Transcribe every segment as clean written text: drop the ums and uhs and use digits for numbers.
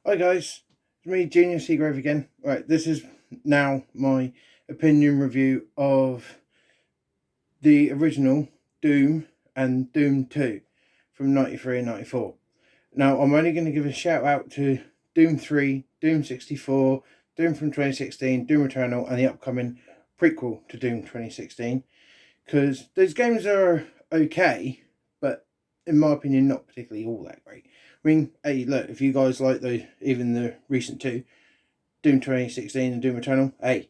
Hi guys, it's me, Junior Seagrave again. Right, this is now my opinion review of the original Doom and Doom 2 from 93 and 94. Now, I'm only going to give a shout out to Doom 3, Doom 64, Doom from 2016, Doom Eternal, and the upcoming prequel to Doom 2016, because those games are okay, but in my opinion, not particularly all that great. I mean, hey, look, if you guys like those, even the recent two, Doom 2016 and Doom Eternal, hey,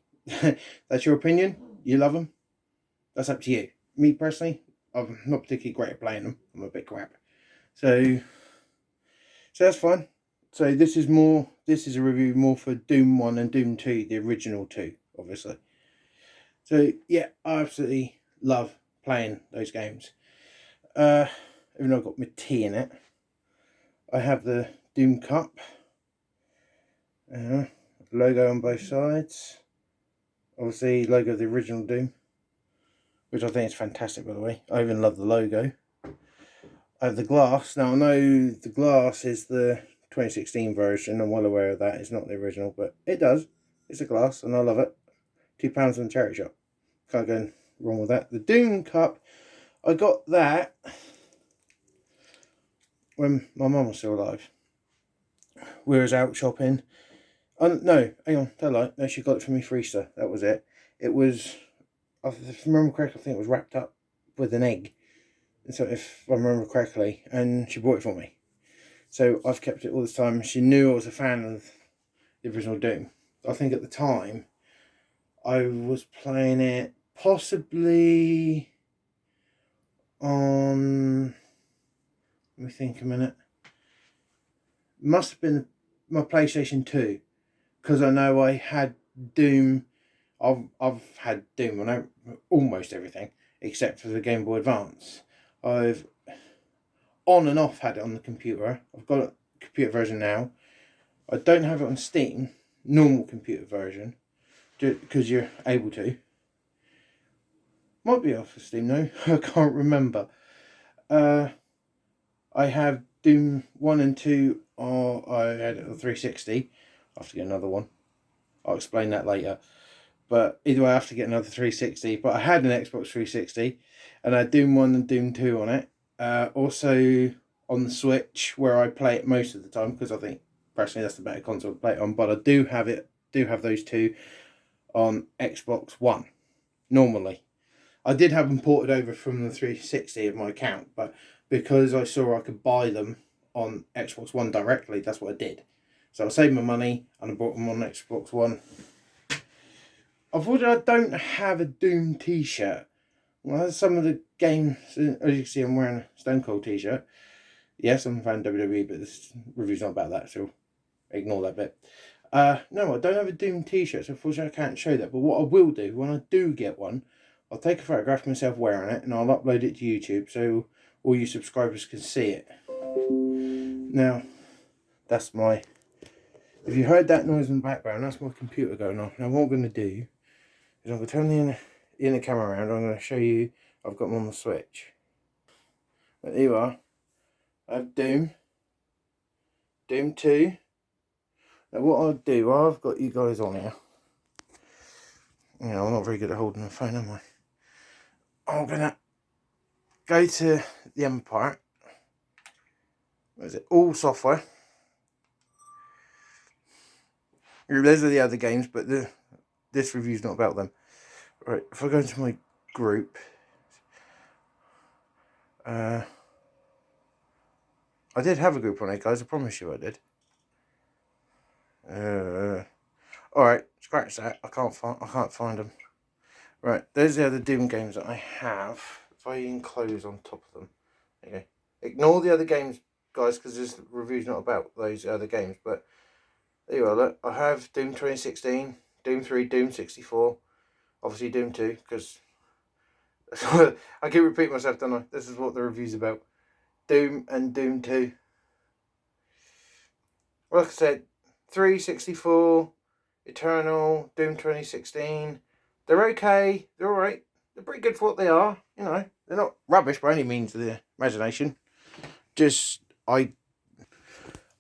that's your opinion. You love them. That's up to you. Me personally, I'm not particularly great at playing them. I'm a bit crap. So that's fine. So this is a review more for Doom 1 and Doom 2, the original two, obviously. So yeah, I absolutely love playing those games. Even though I've got my tea in it, I have the Doom Cup. Logo on both sides. Obviously, logo of the original Doom, which I think is fantastic, by the way. I even love the logo. I have the glass. Now, I know the glass is the 2016 version. I'm well aware of that. It's not the original, but it does. It's a glass, and I love it. £2 in the charity shop. Can't go wrong with that. The Doom Cup, I got that when my mum was still alive. We was out shopping. No, hang on, don't lie. No, she got it for me for Easter. That was it. It was, if I remember correctly, I think it was wrapped up with an egg. So if I remember correctly, and she bought it for me. So I've kept it all this time. She knew I was a fan of the original Doom. I think at the time, I was playing it possibly on, let me think a minute. Must have been my PlayStation 2, because I know I had Doom. I've had Doom on almost everything except for the Game Boy Advance. I've on and off had it on the computer. I've got a computer version now. I don't have it on Steam, normal computer version, because you're able to. Might be off of Steam though, I can't remember. I have Doom 1 and 2, I had it on 360. I have to get another one. I'll explain that later. But either way, I have to get another 360. But I had an Xbox 360, and I had Doom 1 and Doom 2 on it. Also on the Switch, where I play it most of the time, because I think personally that's the better console to play it on. But I do have those two on Xbox One normally. I did have them ported over from the 360 of my account, but because I saw I could buy them on Xbox One directly, that's what I did. So I saved my money and I bought them on Xbox One. Unfortunately, I don't have a Doom t-shirt. Well, some of the games, as you can see, I'm wearing a Stone Cold t-shirt. Yes, I'm a fan of WWE, but this review's not about that, so ignore that bit. No, I don't have a Doom t-shirt, so unfortunately I can't show that. But what I will do, when I do get one, I'll take a photograph of myself wearing it, and I'll upload it to YouTube, so all you subscribers can see it. Now, that's my... If you heard that noise in the background, that's my computer going off. Now, what I'm going to do is I'm going to turn the inner camera around. I'm going to show you I've got them on the Switch. But there you are. I have Doom 2. Now what I'll do, while I've got you guys on here, you know, I'm not very good at holding the phone, am I? I'm going to go to the end part. Where is it? All software. Those are the other games, but this review's not about them. Right, if I go into my group, I did have a group on it, guys. I promise you I did. Alright, scratch that. I can't find them. Right, those are the Doom games that I have. If I enclose on top of them, there you go. Ignore the other games, guys, because this review's not about those other games. But there you are. Look, I have Doom 2016, Doom 3, Doom 64, obviously Doom 2, because I keep repeating myself, don't I? This is what the review's about. Doom and Doom 2. Like I said, 364, Eternal, Doom 2016. They're okay. They're alright. They're pretty good for what they are. You know, they're not rubbish by any means of the imagination. Just, I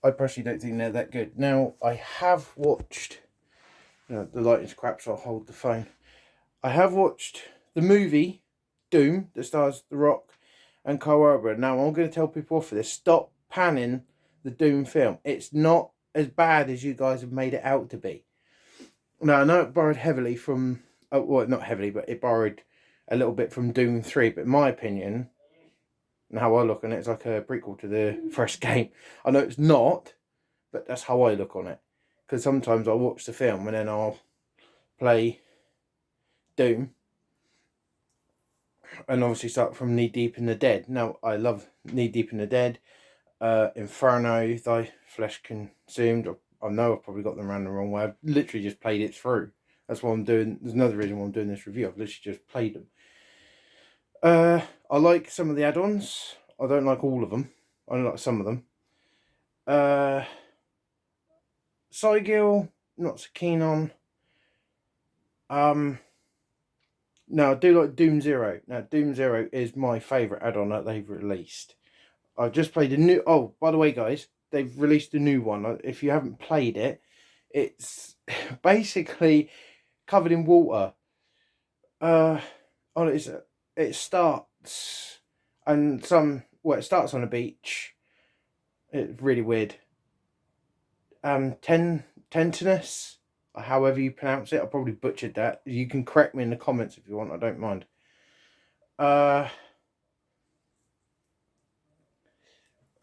I personally don't think they're that good. Now, I have watched, the lighting's crap, so I'll hold the phone. I have watched the movie Doom that stars The Rock and Carl Weathers. Now, I'm going to tell people off for this. Stop panning the Doom film. It's not as bad as you guys have made it out to be. Now, I know it borrowed heavily from, well, not heavily, but it borrowed a little bit from Doom 3. But in my opinion, and how I look on it, it's like a prequel to the first game. I know it's not, but that's how I look on it. Because sometimes I'll watch the film and then I'll play Doom. And obviously start from Knee Deep in the Dead. Now, I love Knee Deep in the Dead. Inferno, Thy Flesh Consumed. I know I've probably got them around the wrong way. I've literally just played it through. That's what I'm doing. There's another reason why I'm doing this review. I've literally just played them. I like some of the add-ons. I don't like all of them. I like some of them. Sigil, not so keen on. No, I do like Doom Zero. Now, Doom Zero is my favourite add-on that they've released. I've just played a new... Oh, by the way, guys, they've released a new one. If you haven't played it, it's basically covered in water. It starts and it starts on a beach. It's really weird. Tentinus, or however you pronounce it. I probably butchered that. You can correct me in the comments if you want. I don't mind. I'm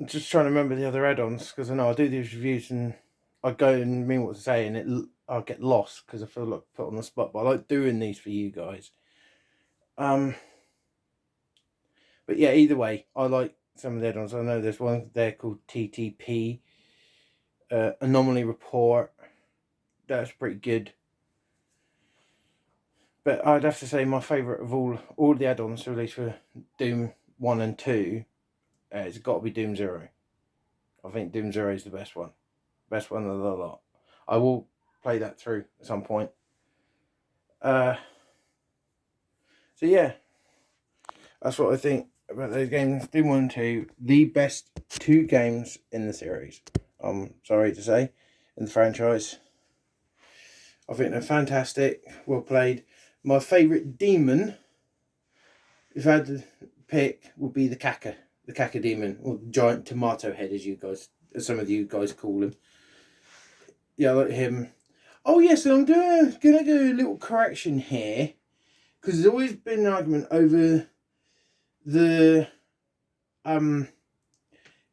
just trying to remember the other add-ons, because I know I do these reviews and I go and mean what to say and I'll get lost because I feel like put on the spot. But I like doing these for you guys. But yeah, either way, I like some of the add-ons. I know there's one there called TTP, Anomaly Report. That's pretty good. But I'd have to say my favourite of all the add-ons released for Doom 1 and 2, it's got to be Doom 0. I think Doom 0 is the best one. Best one of the lot. I will play that through at some point. So yeah, that's what I think about those games. Doom 1 and 2, the best 2 games in the series. I'm sorry to say, in the franchise. I think they're fantastic, well played. My favourite demon, if I had to pick, would be the Caca demon, or the giant tomato head, as some of you guys call him. Yeah, I like him. Oh yes, and I'm gonna do a little correction here, because there's always been an argument over the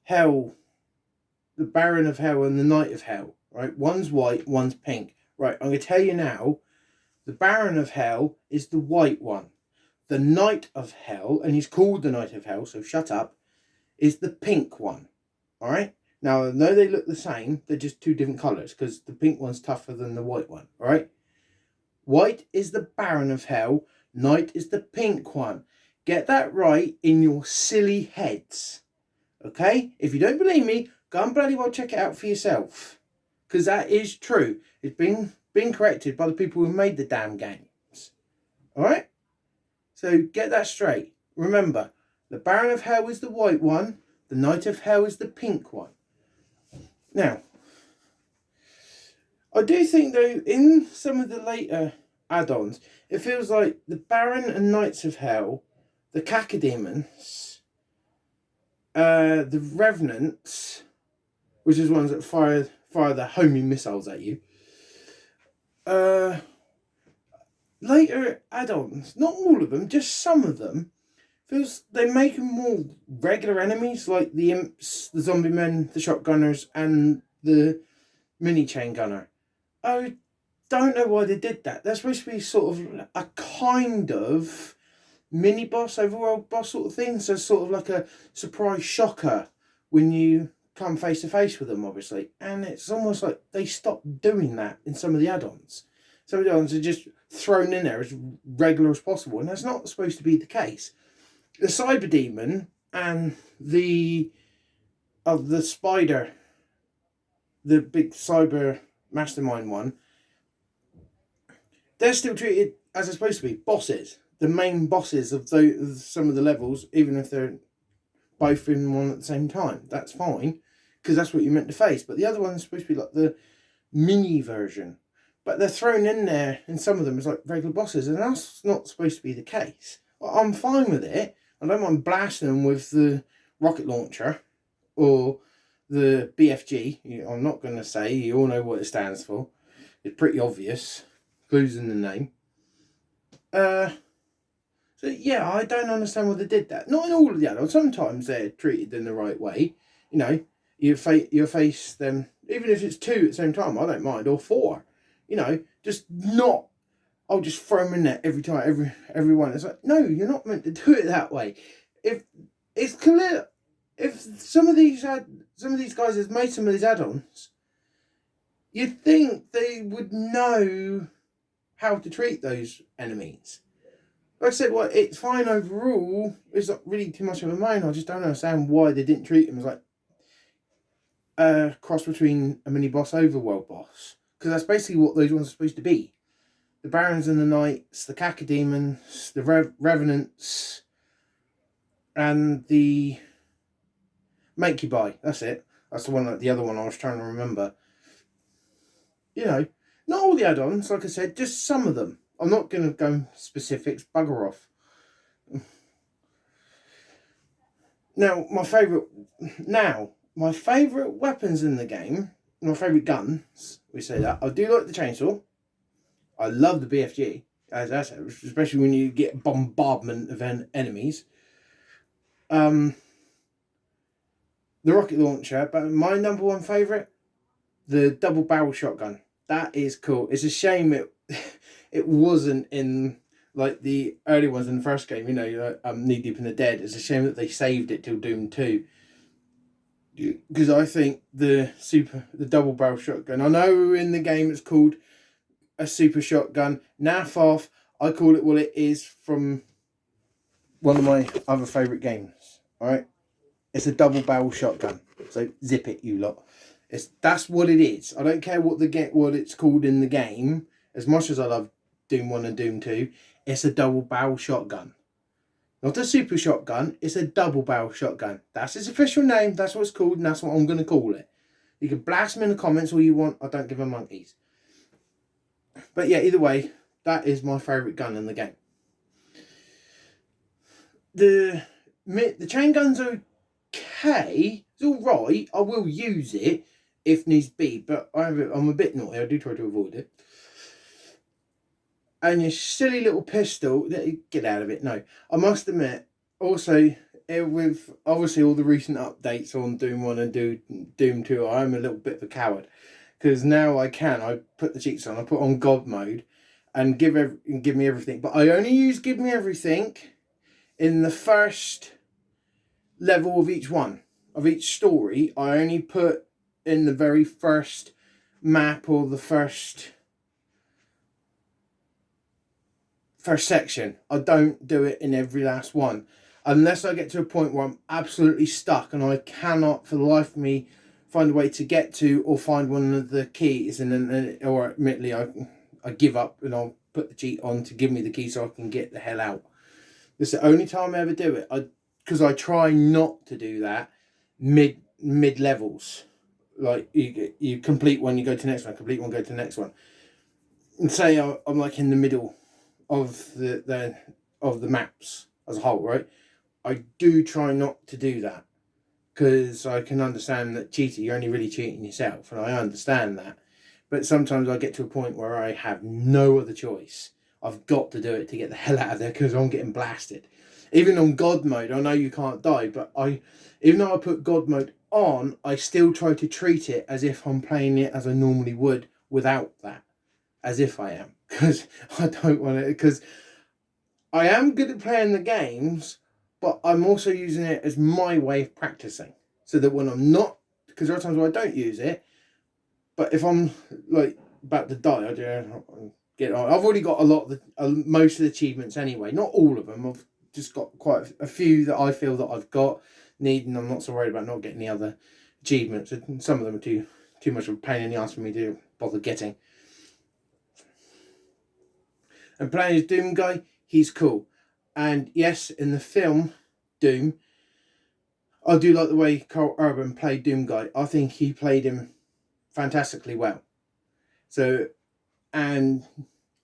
Hell, the Baron of Hell and the Knight of Hell. Right, one's white, one's pink. Right, I'm gonna tell you now. The Baron of Hell is the white one. The Knight of Hell, and he's called the Knight of Hell, so shut up, is the pink one. Alright? Now, I know they look the same, they're just 2 different colours, because the pink one's tougher than the white one. Alright? White is the Baron of Hell, Knight is the pink one. Get that right in your silly heads. Okay? If you don't believe me, go and bloody well check it out for yourself. Because that is true. It's been corrected by the people who made the damn games. Alright? So get that straight. Remember, the Baron of Hell is the white one, the Knight of Hell is the pink one. Now, I do think though, in some of the later add-ons, it feels like the Baron and Knights of Hell, the Cacodemons, the Revenants, which is ones that fire the homing missiles at you, later add-ons, not all of them, just some of them, feels they make them more regular enemies, like the imps, the zombie men, the shotgunners, and the mini chain gunner. I don't know why they did that. They're supposed to be sort of a kind of mini boss, overworld boss sort of thing, so sort of like a surprise shocker when you come face to face with them, obviously. And it's almost like they stopped doing that in some of the add-ons. Some of the add-ons are just thrown in there as regular as possible, and that's not supposed to be the case. The Cyber Demon and the Spider, the big cyber mastermind one, they're still treated as they're supposed to be, bosses. The main bosses of some of the levels, even if they're both in one at the same time. That's fine, because that's what you're meant to face. But the other one's supposed to be like the mini version. But they're thrown in there, and some of them as like regular bosses, and that's not supposed to be the case. I'm fine with it. I don't mind blasting them with the rocket launcher or the BFG. I'm not going to say, you all know what it stands for. It's pretty obvious. Clues in the name. So yeah, I don't understand why they did that. Not in all of the adults. Sometimes they're treated in the right way. You know, you face them, even if it's 2 at the same time, I don't mind, or 4. You know, just not, I'll just throw them in there every time, everyone. It's like, no, you're not meant to do it that way. If it's clear, if some of these guys have made some of these add-ons, you'd think they would know how to treat those enemies. Like I said, well, it's fine overall. It's not really too much of a main. I just don't understand why they didn't treat him as like a cross between a mini boss overworld boss. Because that's basically what those ones are supposed to be. The Barons and the Knights, the Cacodemons, the Revenants, and the Make You Buy. That's it. That's the other one I was trying to remember. You know, not all the add-ons, like I said, just some of them. I'm not going to go specifics, bugger off. Now, my favourite weapons in the game, my favourite guns, we say that. I do like the chainsaw. I love the BFG, as I said, especially when you get bombardment of enemies. The rocket launcher, but my number one favourite, the double barrel shotgun. That is cool. It's a shame it wasn't in like the early ones in the first game. You know, Knee Deep in the Dead. It's a shame that they saved it till Doom 2. Because I think the double barrel shotgun. I know in the game it's called a super shotgun. Naff off. I call it what it is from one of my other favourite games. Alright? It's a double barrel shotgun. So zip it, you lot. That's what it is. I don't care what it's called in the game. As much as I love Doom 1 and Doom 2, it's a double barrel shotgun. Not a super shotgun, it's a double barrel shotgun. That's its official name, that's what it's called, and that's what I'm going to call it. You can blast me in the comments all you want, I don't give a monkeys. But yeah, either way, that is my favourite gun in the game. The chain gun's okay, it's alright, I will use it if needs be, but I'm a bit naughty, I do try to avoid it. And your silly little pistol, get out of it. No, I must admit, also, with obviously all the recent updates on Doom 1 and Doom 2, I'm a little bit of a coward. Because now I put the cheats on, I put on God mode, and give me everything. But I only use give me everything in the first level of each one, of each story. I only put in the very first map or the first section. I don't do it in every last one unless I get to a point where I'm absolutely stuck and I cannot for the life of me find a way to get to or find one of the keys, and then or admittedly I give up and I'll put the cheat on to give me the key so I can get the hell out. This is the only time I ever do it, because I try not to do that mid levels. Like you complete one, you go to the next one, complete one, go to the next one, and say I'm like in the middle of the maps as a whole, right? I do try not to do that because I can understand that cheating, you're only really cheating yourself, and I understand that. But sometimes I get to a point where I have no other choice. I've got to do it to get the hell out of there because I'm getting blasted. Even on God mode, I know you can't die, but even though I put God mode on, I still try to treat it as if I'm playing it as I normally would without that. As if I am. Because I don't want it, because I am good at playing the games, but I'm also using it as my way of practicing. So that when I'm not, because there are times where I don't use it, but if I'm like about to die, I do get on. I've already got a lot of most of the achievements anyway. Not all of them. I've just got quite a few that I feel that I've got and I'm not so worried about not getting the other achievements. Some of them are too much of a pain in the ass for me to bother getting. And playing as Doom guy, he's cool. And yes, in the film Doom, I do like the way Carl Urban played Doom Guy. I think he played him fantastically well. So, and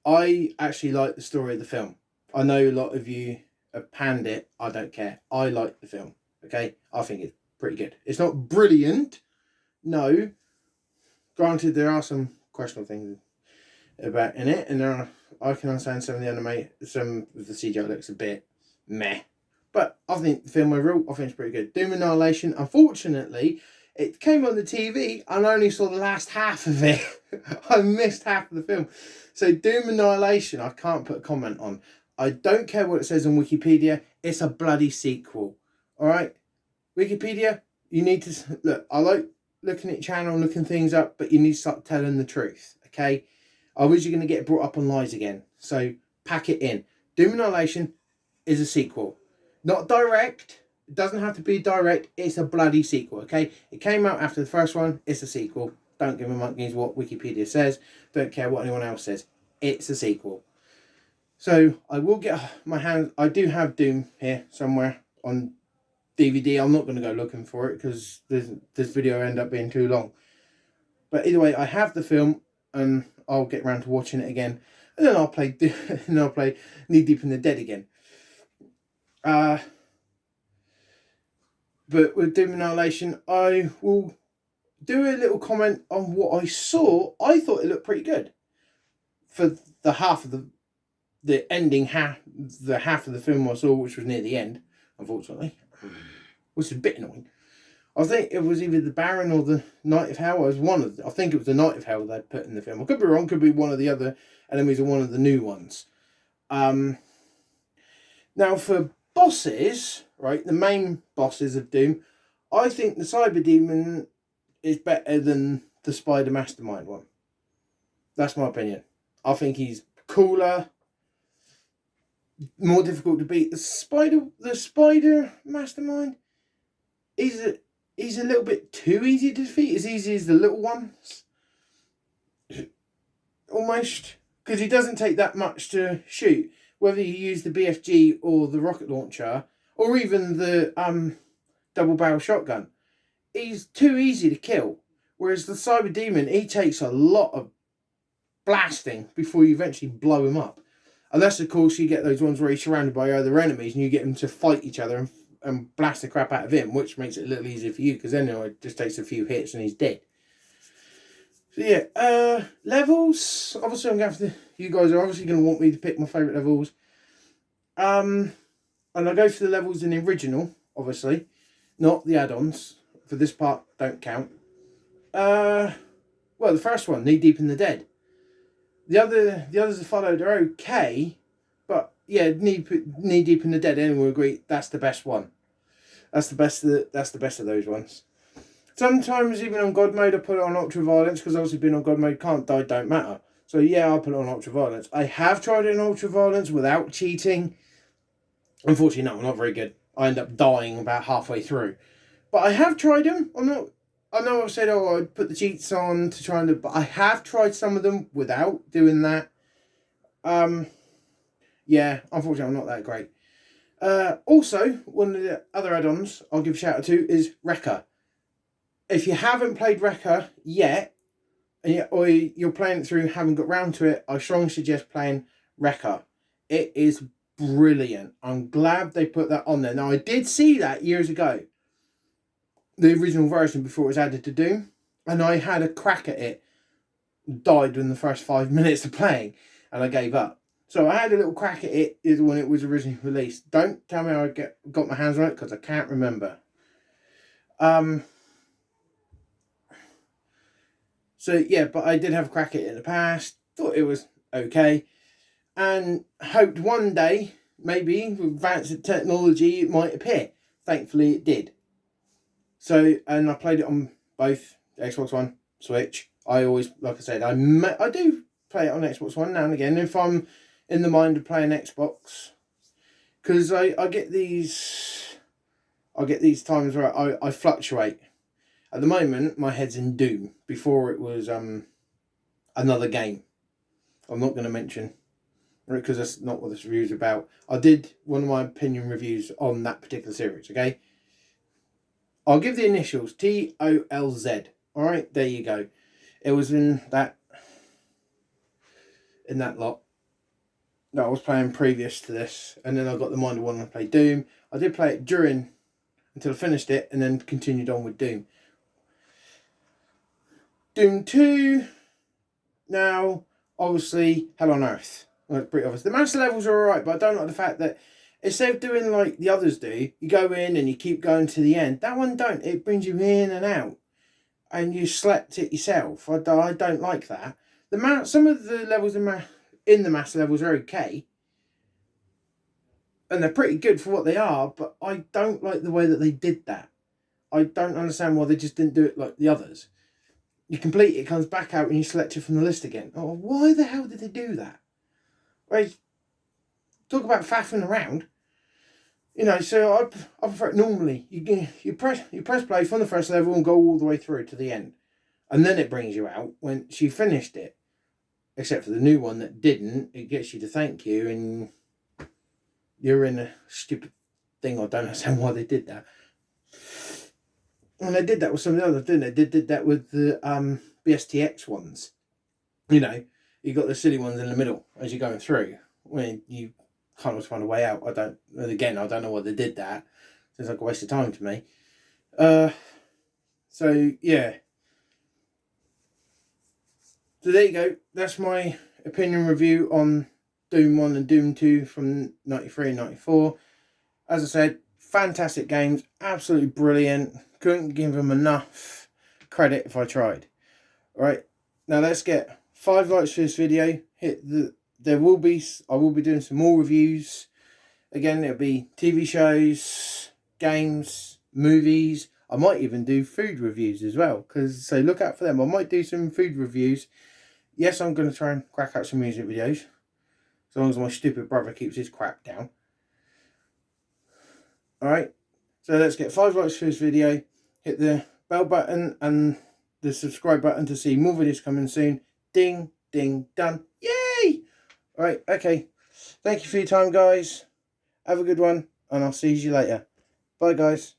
I actually like the story of the film. I know a lot of you have panned it. I don't care. I like the film. Okay, I think it's pretty good. It's not brilliant. No. Granted, there are some questionable things about in it, and I can understand some of the CGI looks a bit meh. But I think the film overall, I think it's pretty good. Doom Annihilation, unfortunately, it came on the TV and I only saw the last half of it. I missed half of the film. So Doom Annihilation, I can't put a comment on. I don't care what it says on Wikipedia. It's a bloody sequel. Alright? Wikipedia, you need to... Look, I like looking at your channel and looking things up, but you need to start telling the truth. Okay? Otherwise you're going to get brought up on lies again. So pack it in. Doom Annihilation is a sequel. Not direct. It doesn't have to be direct. It's a bloody sequel, okay? It came out after the first one. It's a sequel. Don't give a monkeys what Wikipedia says. Don't care what anyone else says. It's a sequel. So I will get my hands... I do have Doom here somewhere on DVD. I'm not going to go looking for it because this video will end up being too long. But either way, I have the film and I'll get around to watching it again. And then I'll play Knee Deep in the Dead again. But with Doom Annihilation, I will do a little comment on what I saw. I thought it looked pretty good for the half of the ending half, the half of the film I saw, which was near the end, unfortunately, which is a bit annoying. I think it was either the Baron or the Knight of Hell. I think it was the Knight of Hell they put in the film. I could be wrong. Could be one of the other enemies or one of the new ones. Now for bosses, right, the main bosses of Doom, I think the Cyber Demon is better than the Spider Mastermind one. That's my opinion. I think he's cooler, more difficult to beat. The Spider Mastermind, he's a little bit too easy to defeat. As easy as the little ones, almost, because he doesn't take that much to shoot. Whether you use the BFG or the rocket launcher, or even the double barrel shotgun, he's too easy to kill. Whereas the Cyber Demon, he takes a lot of blasting before you eventually blow him up. Unless, of course, you get those ones where he's surrounded by other enemies and you get him to fight each other and blast the crap out of him, which makes it a little easier for you, because then it just takes a few hits and he's dead. So yeah, levels. Obviously, I'm going to have to... You guys are obviously going to want me to pick my favourite levels. And I go for the levels in the original, obviously. Not the add-ons. For this part, don't count. Well, the first one, Knee Deep in the Dead. The others that followed are okay. But, yeah, Knee Deep in the Dead, anyone will agree, that's the best one. That's the best of those ones. Sometimes, even on God Mode, I put it on Ultra Violence, because obviously being on God Mode, can't die, don't matter. So, yeah, I'll put it on Ultra Violence. I have tried it in Ultra Violence without cheating. Unfortunately, no, I'm not very good. I end up dying about halfway through. But I have tried them. I know I've said, oh, I'd put the cheats on to try and do... But I have tried some of them without doing that. Yeah, unfortunately, I'm not that great. Also, one of the other add-ons I'll give a shout out to is Wrecker. If you haven't played Wrecker yet, or you're playing it through, haven't got round to it, I strongly suggest playing Wrecker. It is brilliant. I'm glad they put that on there. Now, I did see that years ago, the original version, before it was added to Doom, and I had a crack at it. Died in the first 5 minutes of playing, and I gave up. So I had a little crack at it when it was originally released. Don't tell me how I got my hands on it, because I can't remember. So yeah, but I did have a crack at it in the past. Thought it was okay. And hoped one day, maybe with advanced technology, it might appear. Thankfully, it did. So, and I played it on both Xbox One, Switch. I always, like I said, I do play it on Xbox One now and again if I'm in the mind of playing Xbox. Because I get these times where I fluctuate. At the moment, my head's in Doom. Before it was another game. I'm not going to mention, because that's not what this review is about. I did one of my opinion reviews on that particular series, okay? I'll give the initials TOLZ. All right, there you go. It was in that lot that I was playing previous to this, and then I got the mind of wanting to play Doom. I did play it until I finished it, and then continued on with Doom. Doom 2, now, obviously, Hell on Earth. Well, it's pretty obvious. The master levels are alright, but I don't like the fact that instead of doing like the others do, you go in and you keep going to the end. That one don't. It brings you in and out, and you select it yourself. I don't like that. Some of the levels in the master levels are okay, and they're pretty good for what they are, but I don't like the way that they did that. I don't understand why they just didn't do it like the others. You complete it, comes back out, and you select it from the list again. Oh, why the hell did they do that? Right, talk about faffing around. You know, so I prefer it normally. You press play from the first level and go all the way through to the end, and then it brings you out when she finished it. Except for the new one that didn't, it gets you to thank you, and you're in a stupid thing. I don't understand why they did that. And they did that with some of the others, didn't they? They did that with the BSTX ones. You know, you got the silly ones in the middle as you're going through, when you can't always find a way out. I don't know why they did that. Seems like a waste of time to me. So yeah. So there you go. That's my opinion review on Doom 1 and Doom 2 from 93 and 94. As I said, fantastic games. Absolutely brilliant. Couldn't give them enough credit if I tried. Alright, now let's get 5 likes for this video. I will be doing some more reviews. Again, it'll be TV shows, games, movies. I might even do food reviews as well, so look out for them. I might do some food reviews. Yes, I'm going to try and crack out some music videos, as long as my stupid brother keeps his crap down. Alright, so let's get 5 likes for this video. Hit the bell button and the subscribe button to see more videos coming soon. Ding, ding, done. Yay! Alright, okay. Thank you for your time, guys. Have a good one, and I'll see you later. Bye, guys.